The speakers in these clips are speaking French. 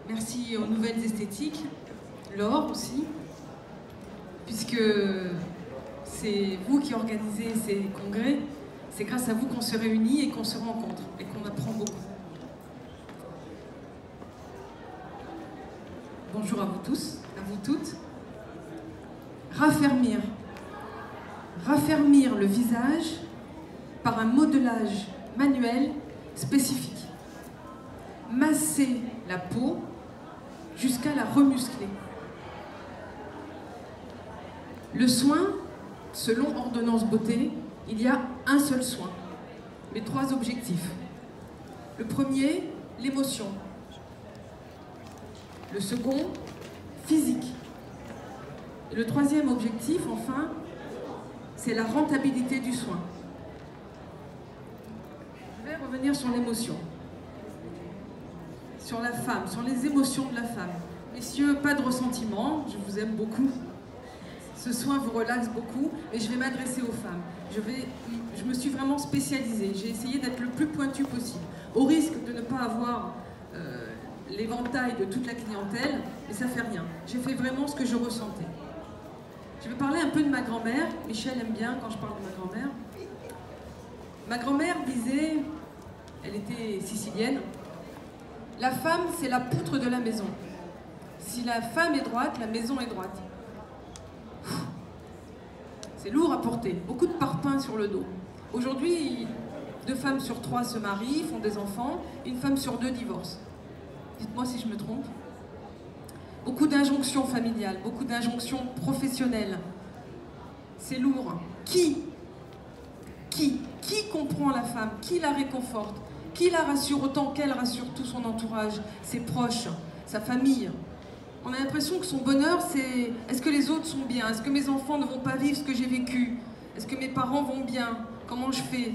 Merci aux Nouvelles Esthétiques, Laure aussi, puisque c'est vous qui organisez ces congrès. C'est grâce à vous qu'on se réunit et qu'on se rencontre et qu'on apprend beaucoup. Bonjour à vous tous, à vous toutes. Raffermir. Raffermir le visage par un modelage manuel spécifique. Masser la peau jusqu'à la remuscler. Le soin, selon Ordonnance Beauté, il y a un seul soin, mais 3 objectifs. Le premier, l'émotion. Le second, physique. Et le troisième objectif, enfin, c'est la rentabilité du soin. Je vais revenir sur l'émotion. Sur la femme, sur les émotions de la femme. Messieurs, pas de ressentiment, je vous aime beaucoup. Ce soin vous relaxe beaucoup, et je vais m'adresser aux femmes. Je me suis vraiment spécialisée, j'ai essayé d'être le plus pointu possible, au risque de ne pas avoir l'éventail de toute la clientèle, mais ça fait rien. J'ai fait vraiment ce que je ressentais. Je vais parler un peu de ma grand-mère. Michel aime bien quand je parle de ma grand-mère. Ma grand-mère disait, elle était sicilienne, la femme, c'est la poutre de la maison. Si la femme est droite, la maison est droite. C'est lourd à porter, beaucoup de parpaings sur le dos. Aujourd'hui, 2 femmes sur 3 se marient, font des enfants, 1 femme sur 2 divorce. Dites-moi si je me trompe. Beaucoup d'injonctions familiales, beaucoup d'injonctions professionnelles. C'est lourd. Qui comprend la femme? Qui la réconforte? Qui la rassure autant qu'elle rassure tout son entourage, ses proches, sa famille? On a l'impression que son bonheur, c'est est-ce que les autres sont bien? Est-ce que mes enfants ne vont pas vivre ce que j'ai vécu? Est-ce que mes parents vont bien? Comment je fais?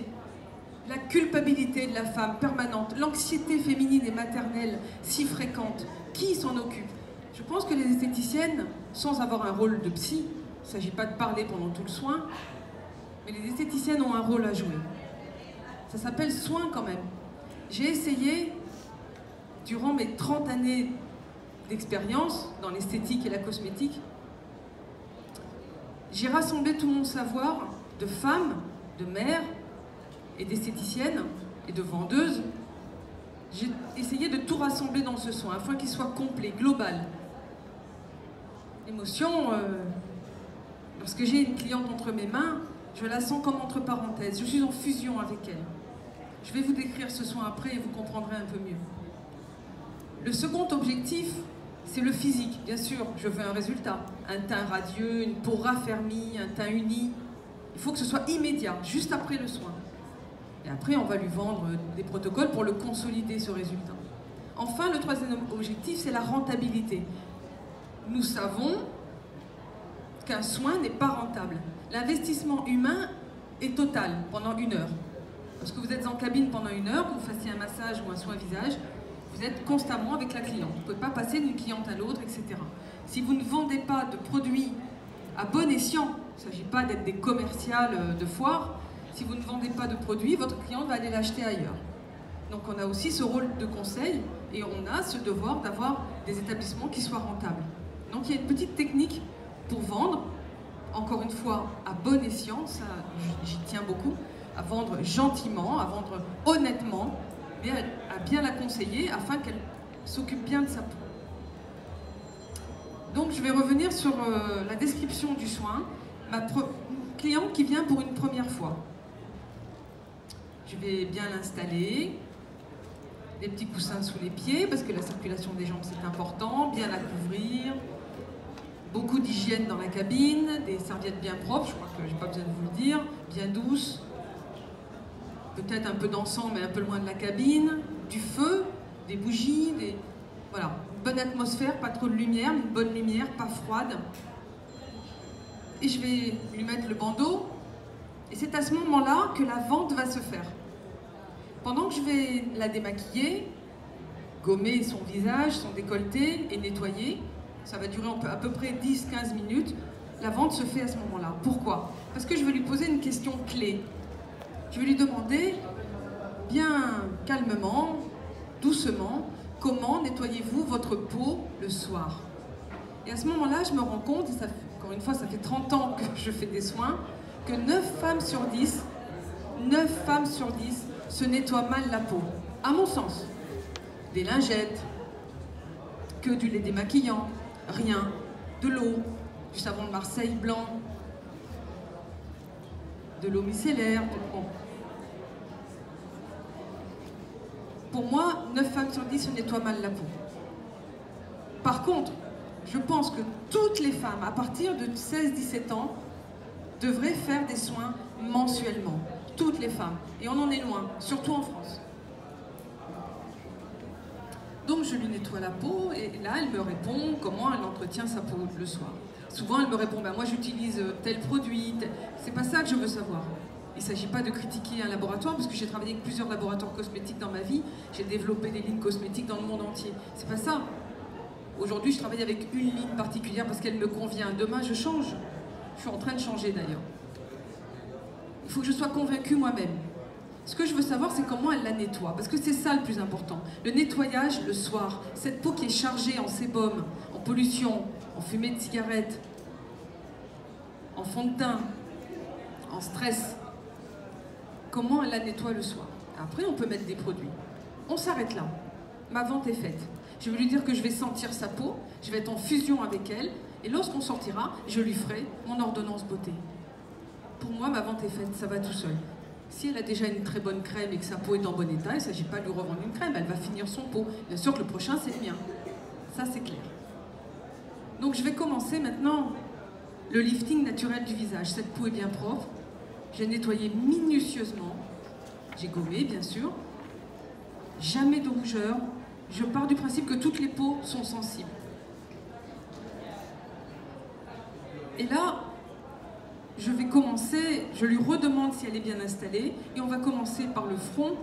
La culpabilité de la femme permanente, l'anxiété féminine et maternelle si fréquente, qui s'en occupe? Je pense que les esthéticiennes, sans avoir un rôle de psy, il ne s'agit pas de parler pendant tout le soin, mais les esthéticiennes ont un rôle à jouer. Ça s'appelle soin quand même. J'ai essayé, durant mes 30 années d'expérience dans l'esthétique et la cosmétique, j'ai rassemblé tout mon savoir de femmes, de mères et d'esthéticiennes et de vendeuses. J'ai essayé de tout rassembler dans ce soin afin qu'il soit complet, global. L'émotion, lorsque j'ai une cliente entre mes mains, je la sens comme entre parenthèses, je suis en fusion avec elle. Je vais vous décrire ce soin après et vous comprendrez un peu mieux. Le second objectif, c'est le physique. Bien sûr, je veux un résultat. Un teint radieux, une peau raffermie, un teint uni. Il faut que ce soit immédiat, juste après le soin. Et après, on va lui vendre des protocoles pour le consolider, ce résultat. Enfin, le troisième objectif, c'est la rentabilité. Nous savons qu'un soin n'est pas rentable. L'investissement humain est total pendant 1 heure. Lorsque vous êtes en cabine pendant 1 heure, que vous fassiez un massage ou un soin visage, vous êtes constamment avec la cliente. Vous ne pouvez pas passer d'une cliente à l'autre, etc. Si vous ne vendez pas de produits à bon escient, il ne s'agit pas d'être des commerciales de foire, si vous ne vendez pas de produits, votre cliente va aller l'acheter ailleurs. Donc on a aussi ce rôle de conseil et on a ce devoir d'avoir des établissements qui soient rentables. Donc il y a une petite technique pour vendre, encore une fois, à bon escient, ça j'y tiens beaucoup, à vendre gentiment, à vendre honnêtement, mais à bien la conseiller afin qu'elle s'occupe bien de sa peau. Donc je vais revenir sur la description du soin. Ma cliente qui vient pour une première fois. Je vais bien l'installer, des petits coussins sous les pieds parce que la circulation des jambes c'est important, bien la couvrir, beaucoup d'hygiène dans la cabine, des serviettes bien propres, je crois que je n'ai pas besoin de vous le dire, bien douces, peut-être un peu d'encens mais un peu loin de la cabine, du feu, des bougies, voilà, une bonne atmosphère, pas trop de lumière, une bonne lumière, pas froide. Et je vais lui mettre le bandeau et c'est à ce moment-là que la vente va se faire. Pendant que je vais la démaquiller, gommer son visage, son décolleté et nettoyer, ça va durer à peu près 10-15 minutes, la vente se fait à ce moment-là. Pourquoi? Parce que je vais lui poser une question clé. Je vais lui demander, bien calmement, doucement, comment nettoyez-vous votre peau le soir? Et à ce moment-là, je me rends compte, et ça, encore une fois, ça fait 30 ans que je fais des soins, que 9 femmes sur 10 se nettoient mal la peau, à mon sens. Des lingettes, que du lait démaquillant, rien, de l'eau, du savon de Marseille blanc, de l'eau micellaire, bon. Pour moi, 9 femmes sur 10 se nettoient mal la peau. Par contre, je pense que toutes les femmes, à partir de 16-17 ans, devraient faire des soins mensuellement. Toutes les femmes. Et on en est loin, surtout en France. Donc je lui nettoie la peau et là elle me répond comment elle entretient sa peau le soir. Souvent elle me répond ben, moi j'utilise tel produit, c'est pas ça que je veux savoir. Il ne s'agit pas de critiquer un laboratoire parce que j'ai travaillé avec plusieurs laboratoires cosmétiques dans ma vie, j'ai développé des lignes cosmétiques dans le monde entier. C'est pas ça. Aujourd'hui je travaille avec une ligne particulière parce qu'elle me convient. Demain je change. Je suis en train de changer d'ailleurs. Il faut que je sois convaincue moi-même. Ce que je veux savoir, c'est comment elle la nettoie, parce que c'est ça le plus important. Le nettoyage le soir, cette peau qui est chargée en sébum, en pollution, en fumée de cigarette, en fond de teint, en stress. Comment elle la nettoie le soir? Après, on peut mettre des produits. On s'arrête là. Ma vente est faite. Je vais lui dire que je vais sentir sa peau, je vais être en fusion avec elle, et lorsqu'on sortira, je lui ferai mon ordonnance beauté. Pour moi, ma vente est faite, ça va tout seul. Si elle a déjà une très bonne crème et que sa peau est en bon état, il ne s'agit pas de lui revendre une crème, elle va finir son pot. Bien sûr que le prochain, c'est le mien. Ça, c'est clair. Donc, je vais commencer maintenant le lifting naturel du visage. Cette peau est bien propre. J'ai nettoyé minutieusement. J'ai gommé, bien sûr. Jamais de rougeur. Je pars du principe que toutes les peaux sont sensibles. Et là, je vais commencer, je lui redemande si elle est bien installée, et on va commencer par le front,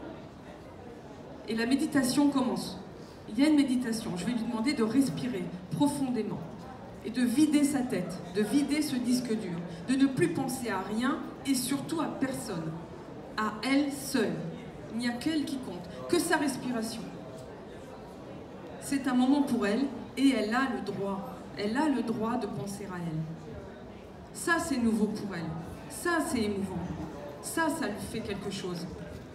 et la méditation commence. Il y a une méditation, je vais lui demander de respirer profondément, et de vider sa tête, de vider ce disque dur, de ne plus penser à rien, et surtout à personne, à elle seule. Il n'y a qu'elle qui compte, que sa respiration. C'est un moment pour elle, et elle a le droit de penser à elle. Ça, c'est nouveau pour elle. Ça, c'est émouvant. Ça lui fait quelque chose.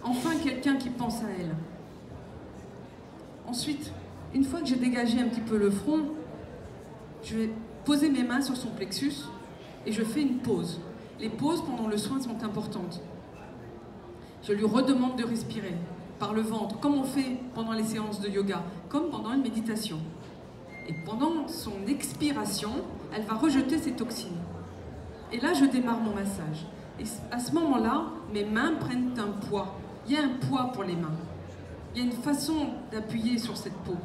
Enfin, quelqu'un qui pense à elle. Ensuite, une fois que j'ai dégagé un petit peu le front, je vais poser mes mains sur son plexus et je fais une pause. Les pauses pendant le soin sont importantes. Je lui redemande de respirer par le ventre, comme on fait pendant les séances de yoga, comme pendant une méditation. Et pendant son expiration, elle va rejeter ses toxines. Et là, je démarre mon massage. Et à ce moment-là, mes mains prennent un poids. Il y a un poids pour les mains. Il y a une façon d'appuyer sur cette peau,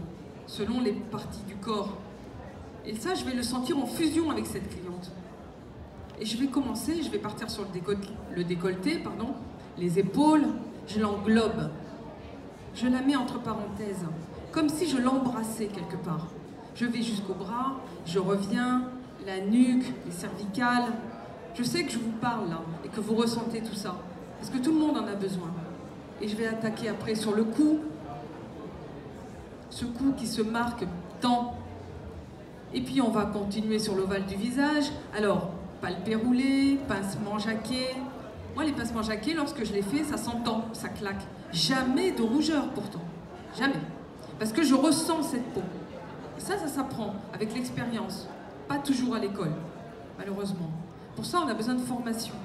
selon les parties du corps. Et ça, je vais le sentir en fusion avec cette cliente. Et je vais commencer, je vais partir sur le décolleté, les épaules, je l'englobe. Je la mets entre parenthèses, comme si je l'embrassais quelque part. Je vais jusqu'au bras, je reviens, la nuque, les cervicales. Je sais que je vous parle là et que vous ressentez tout ça, parce que tout le monde en a besoin. Et je vais attaquer après sur le cou, ce cou qui se marque tant. Et puis on va continuer sur l'ovale du visage. Alors, palpé roulé, pincement jaqué. Moi, les pincements jaqués, lorsque je les fais, ça s'entend, ça claque. Jamais de rougeur pourtant, jamais. Parce que je ressens cette peau. Et ça s'apprend avec l'expérience. Pas toujours à l'école, malheureusement. Pour ça, on a besoin de formation,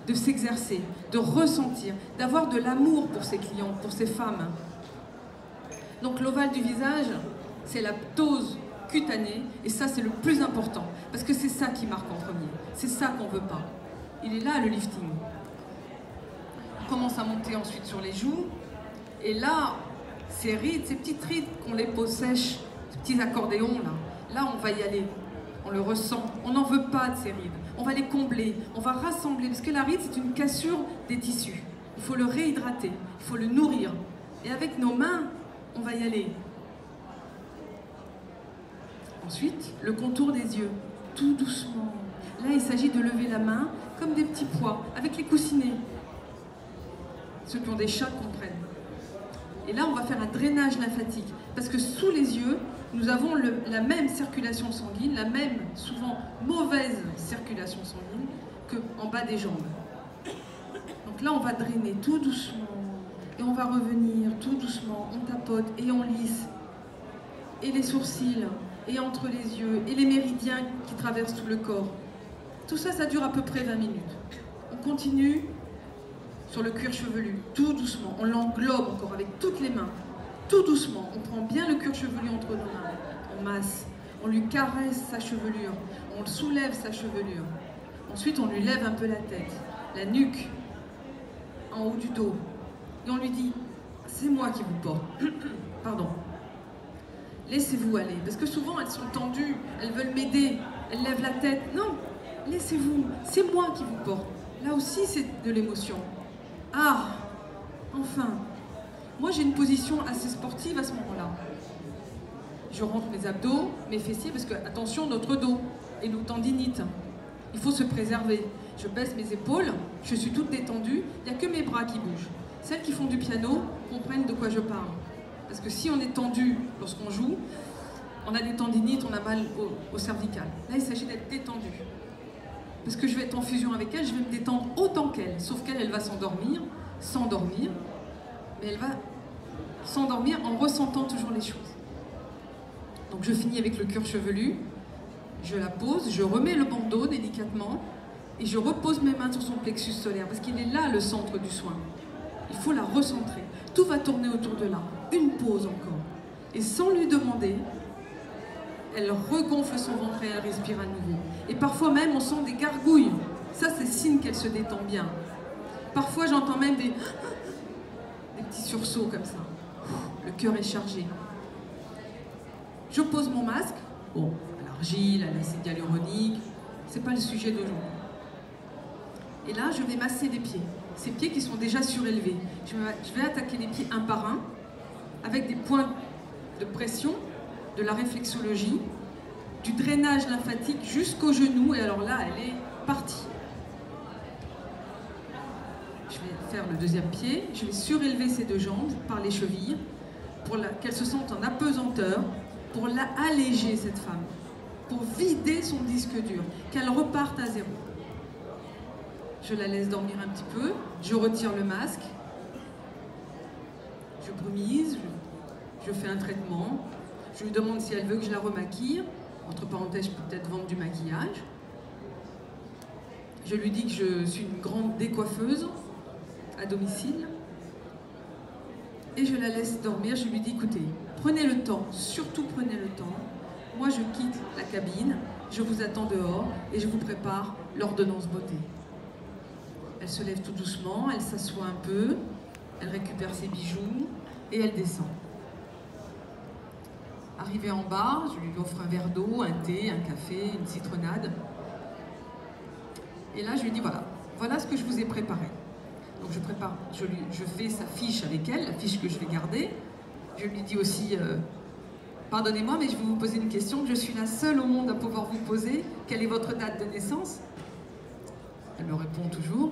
de s'exercer, de ressentir, d'avoir de l'amour pour ses clients, pour ses femmes. Donc l'ovale du visage, c'est la ptose cutanée, et ça, c'est le plus important, parce que c'est ça qui marque en premier. C'est ça qu'on ne veut pas. Il est là, le lifting. On commence à monter ensuite sur les joues, et là, ces rides, ces petites rides qu'on les pose sèches, ces petits accordéons, là, on va y aller. On le ressent, on n'en veut pas de ces rides. On va les combler, on va rassembler, parce que la ride, c'est une cassure des tissus. Il faut le réhydrater, il faut le nourrir. Et avec nos mains, on va y aller. Ensuite, le contour des yeux, tout doucement. Là, il s'agit de lever la main comme des petits pois, avec les coussinets. Ceux qui ont des chats comprennent. Et là, on va faire un drainage lymphatique. Parce que sous les yeux, nous avons la même circulation sanguine, la même, souvent, mauvaise circulation sanguine qu'en bas des jambes. Donc là, on va drainer tout doucement. Et on va revenir tout doucement. On tapote et on lisse. Et les sourcils, et entre les yeux, et les méridiens qui traversent tout le corps. Tout ça, ça dure à peu près 20 minutes. On continue sur le cuir chevelu, tout doucement. On l'englobe encore avec toutes les mains. Tout doucement, on prend bien le cuir chevelu entre nos mains, on masse, on lui caresse sa chevelure, on soulève sa chevelure. Ensuite, on lui lève un peu la tête, la nuque, en haut du dos. Et on lui dit, c'est moi qui vous porte. Pardon. Laissez-vous aller, parce que souvent elles sont tendues, elles veulent m'aider, elles lèvent la tête. Non, laissez-vous, c'est moi qui vous porte. Là aussi, c'est de l'émotion. Ah, enfin. Moi, j'ai une position assez sportive à ce moment-là. Je rentre mes abdos, mes fessiers, parce que, attention, notre dos et nos tendinites. Il faut se préserver. Je baisse mes épaules, je suis toute détendue, il n'y a que mes bras qui bougent. Celles qui font du piano comprennent de quoi je parle. Parce que si on est tendu lorsqu'on joue, on a des tendinites, on a mal au cervical. Là, il s'agit d'être détendu. Parce que je vais être en fusion avec elle, je vais me détendre autant qu'elle. Sauf qu'elle, elle va s'endormir, mais elle va s'endormir en ressentant toujours les choses. Donc je finis avec le cuir chevelu, je la pose, je remets le bandeau délicatement et je repose mes mains sur son plexus solaire parce qu'il est là le centre du soin. Il faut la recentrer. Tout va tourner autour de là. Une pause encore. Et sans lui demander, elle regonfle son ventre et elle respire à nouveau. Et parfois même on sent des gargouilles. Ça c'est signe qu'elle se détend bien. Parfois j'entends même des petits sursauts comme ça. Le cœur est chargé. Je pose mon masque. Bon, à l'argile, à l'acide hyaluronique, c'est pas le sujet d'aujourd'hui. Et là, je vais masser les pieds. Ces pieds qui sont déjà surélevés. Je vais attaquer les pieds un par un, avec des points de pression, de la réflexologie, du drainage lymphatique jusqu'au genou. Et alors là, elle est partie. Je vais faire le deuxième pied. Je vais surélever ces deux jambes par les chevilles pour qu'elle se sente en apesanteur, pour alléger cette femme, pour vider son disque dur, qu'elle reparte à zéro. Je la laisse dormir un petit peu, je retire le masque, je brumise, je fais un traitement, je lui demande si elle veut que je la remaquille, entre parenthèses, je peux peut-être vendre du maquillage. Je lui dis que je suis une grande décoiffeuse à domicile. Et je la laisse dormir, je lui dis, écoutez, prenez le temps, surtout prenez le temps. Moi, je quitte la cabine, je vous attends dehors et je vous prépare l'ordonnance beauté. Elle se lève tout doucement, elle s'assoit un peu, elle récupère ses bijoux et elle descend. Arrivée en bas, je lui offre un verre d'eau, un thé, un café, une citronnade. Et là, je lui dis, voilà ce que je vous ai préparé. Donc je fais sa fiche avec elle, la fiche que je vais garder. Je lui dis aussi, pardonnez-moi, mais je vais vous poser une question que je suis la seule au monde à pouvoir vous poser. Quelle est votre date de naissance? Elle me répond toujours.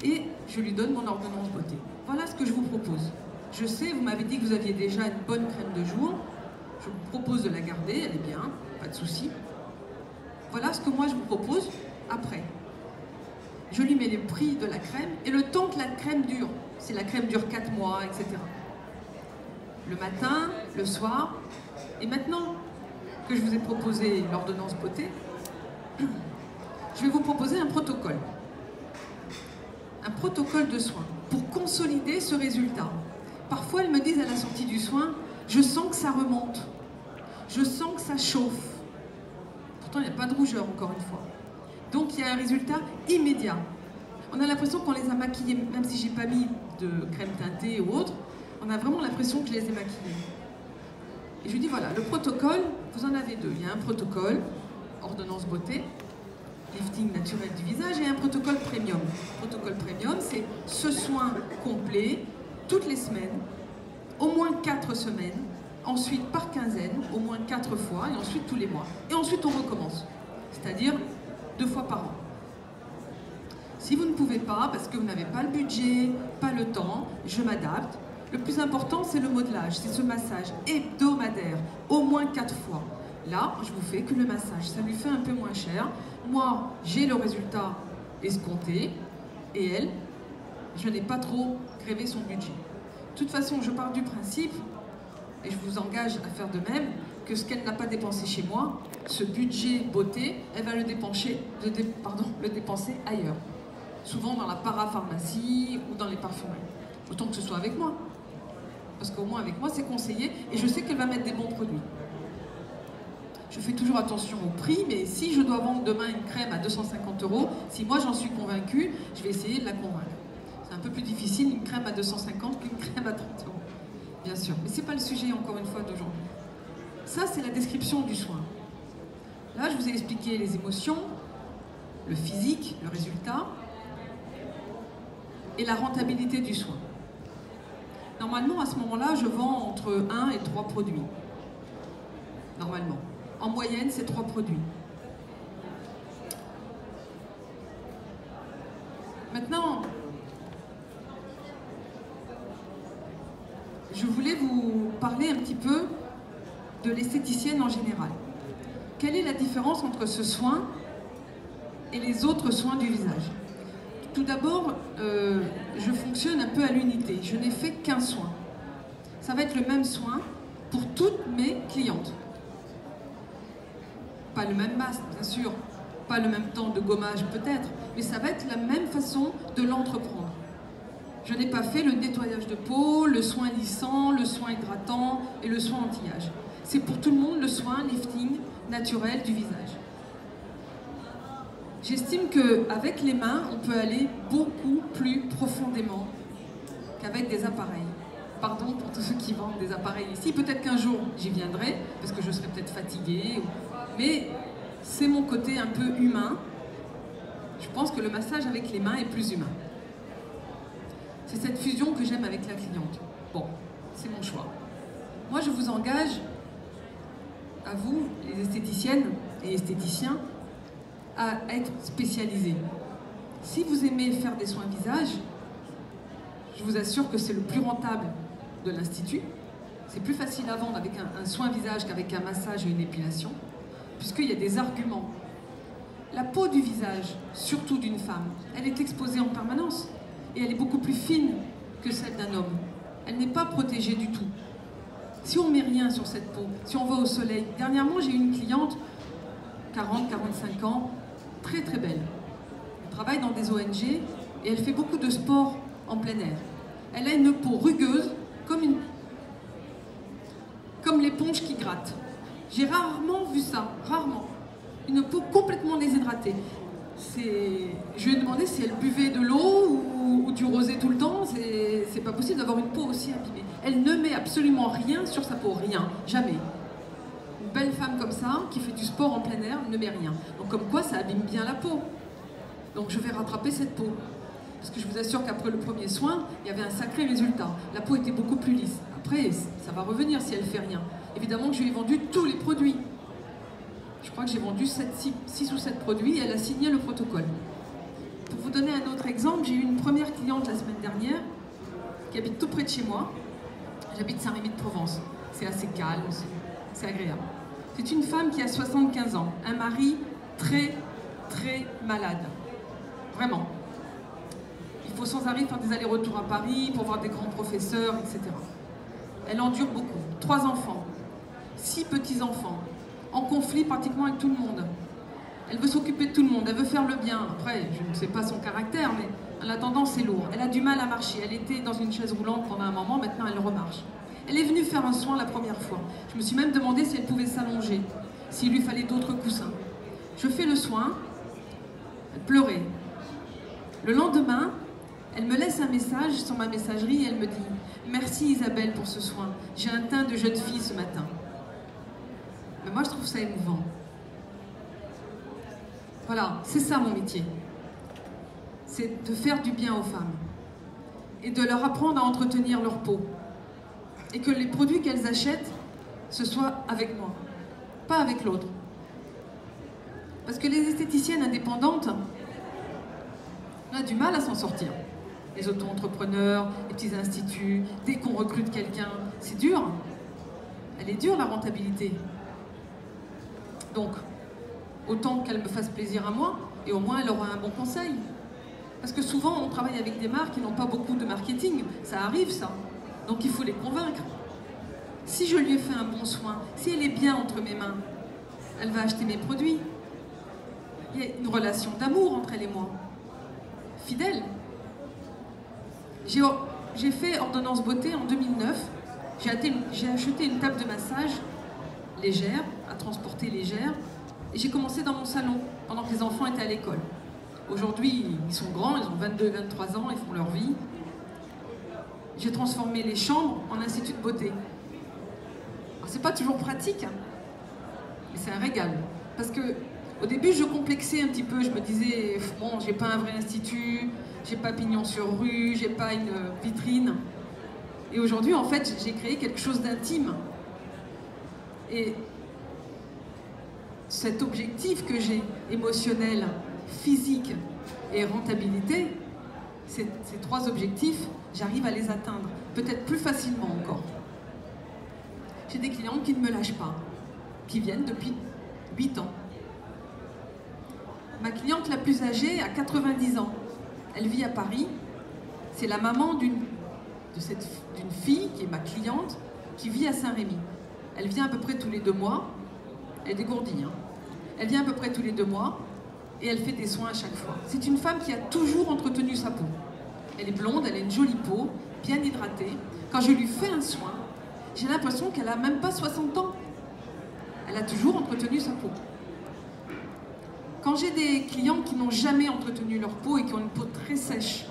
Et je lui donne mon ordonnance beauté. Voilà ce que je vous propose. Je sais, vous m'avez dit que vous aviez déjà une bonne crème de jour. Je vous propose de la garder, elle est bien, pas de souci. Voilà ce que moi je vous propose après. Je lui mets les prix de la crème et le temps que la crème dure. Si la crème dure 4 mois, etc. Le matin, le soir. Et maintenant que je vous ai proposé l'ordonnance beauté, je vais vous proposer un protocole. Un protocole de soins pour consolider ce résultat. Parfois, elles me disent à la sortie du soin, je sens que ça remonte. Je sens que ça chauffe. Pourtant, il n'y a pas de rougeur, encore une fois. Donc il y a un résultat immédiat. On a l'impression qu'on les a maquillés, même si j'ai pas mis de crème teintée ou autre, on a vraiment l'impression que je les ai maquillés. Et je lui dis voilà, le protocole, vous en avez deux. Il y a un protocole, ordonnance beauté, lifting naturel du visage, et un protocole premium. Le protocole premium, c'est ce soin complet, toutes les semaines, au moins 4 semaines, ensuite par quinzaine, au moins 4 fois, et ensuite tous les mois. Et ensuite on recommence, c'est-à-dire 2 fois par an. Si vous ne pouvez pas, parce que vous n'avez pas le budget, pas le temps, je m'adapte. Le plus important, c'est le modelage, c'est ce massage hebdomadaire, au moins 4 fois. Là, je vous fais que le massage, ça lui fait un peu moins cher. Moi, j'ai le résultat escompté, et elle, je n'ai pas trop grévé son budget. De toute façon, je pars du principe, et je vous engage à faire de même, que ce qu'elle n'a pas dépensé chez moi, ce budget beauté, elle va le dépenser ailleurs. Souvent dans la parapharmacie ou dans les parfumeries. Autant que ce soit avec moi. Parce qu'au moins avec moi, c'est conseillé, et je sais qu'elle va mettre des bons produits. Je fais toujours attention au prix, mais si je dois vendre demain une crème à 250 €, si moi j'en suis convaincue, je vais essayer de la convaincre. C'est un peu plus difficile une crème à 250 qu'une crème à 30 €. Bien sûr, mais ce n'est pas le sujet encore une fois d'aujourd'hui. Ça, c'est la description du soin. Là, je vous ai expliqué les émotions, le physique, le résultat, et la rentabilité du soin. Normalement, à ce moment-là, je vends entre 1 et 3 produits. Normalement. En moyenne, c'est 3 produits. Maintenant, je voulais vous parler un petit peu de l'esthéticienne en général. Quelle est la différence entre ce soin et les autres soins du visage? Tout d'abord, je fonctionne un peu à l'unité. Je n'ai fait qu'un soin. Ça va être le même soin pour toutes mes clientes. Pas le même masque, bien sûr, pas le même temps de gommage peut-être, mais ça va être la même façon de l'entreprendre. Je n'ai pas fait le nettoyage de peau, le soin lissant, le soin hydratant et le soin anti-âge. C'est pour tout le monde le soin lifting naturel du visage. J'estime qu'avec les mains, on peut aller beaucoup plus profondément qu'avec des appareils. Pardon pour tous ceux qui vendent des appareils ici. Peut-être qu'un jour, j'y viendrai, parce que je serai peut-être fatiguée. Mais c'est mon côté un peu humain. Je pense que le massage avec les mains est plus humain. C'est cette fusion que j'aime avec la cliente. Bon, c'est mon choix. Moi, je vous engage, à vous, les esthéticiennes et esthéticiens, à être spécialisés. Si vous aimez faire des soins visage, je vous assure que c'est le plus rentable de l'Institut. C'est plus facile à vendre avec un soin visage qu'avec un massage et une épilation, puisqu'il y a des arguments. La peau du visage, surtout d'une femme, elle est exposée en permanence et elle est beaucoup plus fine que celle d'un homme. Elle n'est pas protégée du tout. Si on ne met rien sur cette peau, si on va au soleil... Dernièrement, j'ai eu une cliente, 40-45 ans, très très belle. Elle travaille dans des ONG et elle fait beaucoup de sport en plein air. Elle a une peau rugueuse, comme l'éponge qui gratte. J'ai rarement vu ça, rarement. Une peau complètement déshydratée. Je lui ai demandé si elle buvait de l'eau ou du rosé tout le temps. C'est pas possible d'avoir une peau aussi abîmée. Elle ne met absolument rien sur sa peau, rien, jamais. Une belle femme comme ça, qui fait du sport en plein air, ne met rien. Donc comme quoi, ça abîme bien la peau. Donc je vais rattraper cette peau. Parce que je vous assure qu'après le premier soin, il y avait un sacré résultat. La peau était beaucoup plus lisse. Après, ça va revenir si elle fait rien. Évidemment que je lui ai vendu tous les produits. Je crois que j'ai vendu 6 ou 7 produits et elle a signé le protocole. Pour vous donner un autre exemple, j'ai eu une première cliente la semaine dernière qui habite tout près de chez moi. J'habite Saint-Rémy-de-Provence. C'est assez calme, c'est agréable. C'est une femme qui a 75 ans, un mari très, très malade. Vraiment. Il faut sans arrêt faire des allers-retours à Paris pour voir des grands professeurs, etc. Elle endure beaucoup. 3 enfants, 6 petits-enfants, en conflit pratiquement avec tout le monde. Elle veut s'occuper de tout le monde, elle veut faire le bien. Après, je ne sais pas son caractère, mais en attendant, c'est lourd. Elle a du mal à marcher. Elle était dans une chaise roulante pendant un moment, maintenant elle remarche. Elle est venue faire un soin la première fois. Je me suis même demandé si elle pouvait s'allonger, s'il lui fallait d'autres coussins. Je fais le soin, elle pleurait. Le lendemain, elle me laisse un message sur ma messagerie et elle me dit « Merci Isabelle pour ce soin, j'ai un teint de jeune fille ce matin. » Mais moi je trouve ça émouvant. Voilà, c'est ça mon métier. C'est de faire du bien aux femmes. Et de leur apprendre à entretenir leur peau. Et que les produits qu'elles achètent, ce soit avec moi, pas avec l'autre. Parce que les esthéticiennes indépendantes, on a du mal à s'en sortir. les auto-entrepreneurs, les petits instituts, dès qu'on recrute quelqu'un, c'est dur. Elle est dure, la rentabilité. Donc, autant qu'elle me fasse plaisir à moi, et au moins elle aura un bon conseil. Parce que souvent, on travaille avec des marques qui n'ont pas beaucoup de marketing. Ça arrive, ça. Donc, il faut les convaincre. Si je lui ai fait un bon soin, si elle est bien entre mes mains, elle va acheter mes produits. Il y a une relation d'amour entre elle et moi. Fidèle. J'ai fait Ordonnance Beauté en 2009. J'ai acheté une table de massage légère, à transporter légère, et j'ai commencé dans mon salon, pendant que les enfants étaient à l'école. Aujourd'hui, ils sont grands, ils ont 22, 23 ans, ils font leur vie. J'ai transformé les chambres en institut de beauté. C'est pas toujours pratique, hein, mais c'est un régal. Parce que au début, je complexais un petit peu. Je me disais, bon, j'ai pas un vrai institut, j'ai pas pignon sur rue, j'ai pas une vitrine. Et aujourd'hui, en fait, j'ai créé quelque chose d'intime. Et cet objectif que j'ai, émotionnel, physique et rentabilité, ces trois objectifs, j'arrive à les atteindre, peut-être plus facilement encore. J'ai des clientes qui ne me lâchent pas, qui viennent depuis 8 ans. Ma cliente la plus âgée a 90 ans. Elle vit à Paris. C'est la maman d'une fille qui est ma cliente, qui vit à Saint-Rémy. Elle vient à peu près tous les 2 mois. Elle est dégourdie, hein. Elle vient à peu près tous les 2 mois et elle fait des soins à chaque fois. C'est une femme qui a toujours entretenu sa peau. Elle est blonde, elle a une jolie peau, bien hydratée. Quand je lui fais un soin, j'ai l'impression qu'elle n'a même pas 60 ans. Elle a toujours entretenu sa peau. Quand j'ai des clients qui n'ont jamais entretenu leur peau et qui ont une peau très sèche,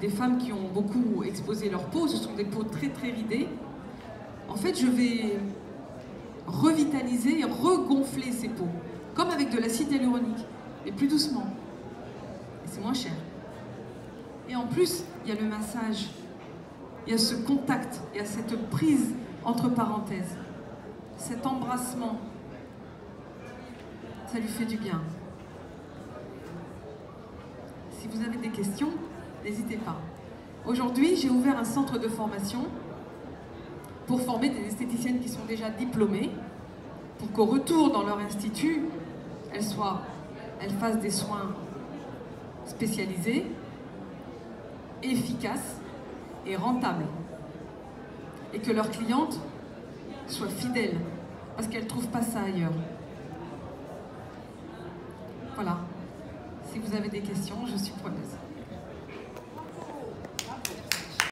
des femmes qui ont beaucoup exposé leur peau, ce sont des peaux très très ridées, en fait je vais revitaliser et regonfler ces peaux, comme avec de l'acide hyaluronique, mais plus doucement. Et c'est moins cher. Et en plus, il y a le massage, il y a ce contact, il y a cette prise entre parenthèses, cet embrassement, ça lui fait du bien. Si vous avez des questions, n'hésitez pas. Aujourd'hui, j'ai ouvert un centre de formation pour former des esthéticiennes qui sont déjà diplômées, pour qu'au retour dans leur institut, elles fassent des soins spécialisés, efficaces et rentables. Et que leurs clientes soient fidèles, parce qu'elles ne trouvent pas ça ailleurs. Voilà. Si vous avez des questions, je suis preneuse.